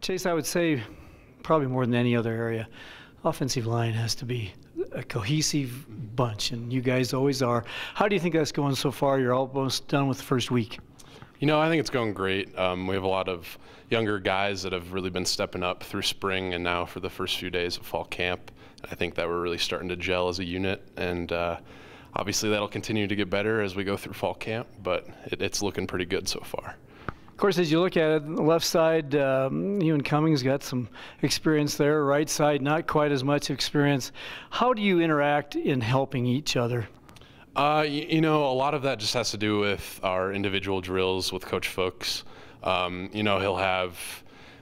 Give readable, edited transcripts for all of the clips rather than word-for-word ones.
Chase, I would say probably more than any other area, offensive line has to be a cohesive bunch, and you guys always are. How do you think that's going so far? You're almost done with the first week. You know, I think it's going great. We have a lot of younger guys that have really been stepping up through spring and now for the first few days of fall camp. I think that we're really starting to gel as a unit, and obviously that'll continue to get better as we go through fall camp, but it's looking pretty good so far. Of course, as you look at it, the left side, you and Cummings got some experience there. Right side, not quite as much experience. How do you interact in helping each other? You know, a lot of that just has to do with our individual drills with Coach Fuchs. You know, he'll have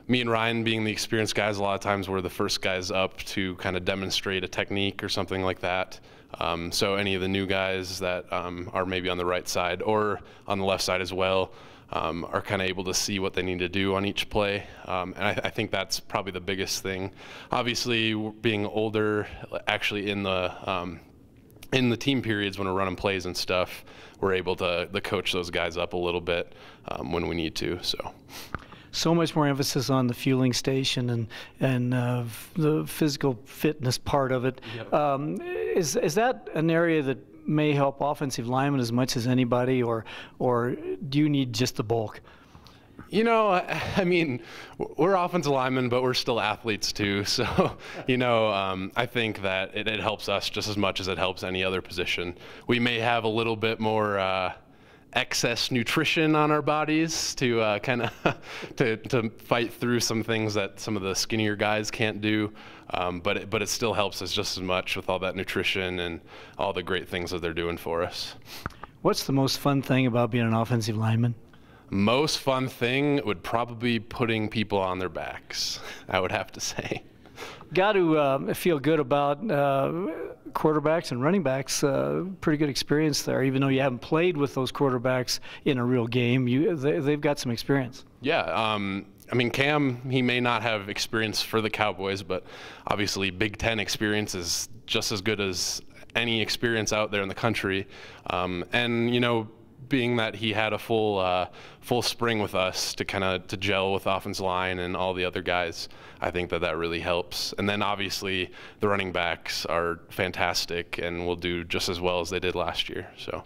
me and Ryan being the experienced guys. A lot of times we're the first guys up to kind of demonstrate a technique or something like that. So any of the new guys that are maybe on the right side or on the left side as well are kind of able to see what they need to do on each play. And I think that's probably the biggest thing. Obviously, being older, actually in the team periods when we're running plays and stuff, we're able to coach those guys up a little bit when we need to. So much more emphasis on the fueling station and the physical fitness part of it. Yep. Is that an area that may help offensive linemen as much as anybody, or do you need just the bulk? You know, I mean, we're offensive linemen, but we're still athletes too. So, you know, I think that it helps us just as much as it helps any other position. We may have a little bit more excess nutrition on our bodies to kind of to fight through some things that some of the skinnier guys can't do. But it still helps us just as much with all that nutrition and all the great things that they're doing for us. What's the most fun thing about being an offensive lineman? Most fun thing would probably be putting people on their backs, I would have to say. Got to feel good about quarterbacks and running backs. Pretty good experience there, even though you haven't played with those quarterbacks in a real game. They've got some experience. Yeah, I mean, Cam, he may not have experience for the Cowboys, but obviously Big Ten experience is just as good as any experience out there in the country. And, you know, being that he had a full spring with us to kind of to gel with offensive line and all the other guys, I think that really helps. And then obviously the running backs are fantastic and will do just as well as they did last year. So.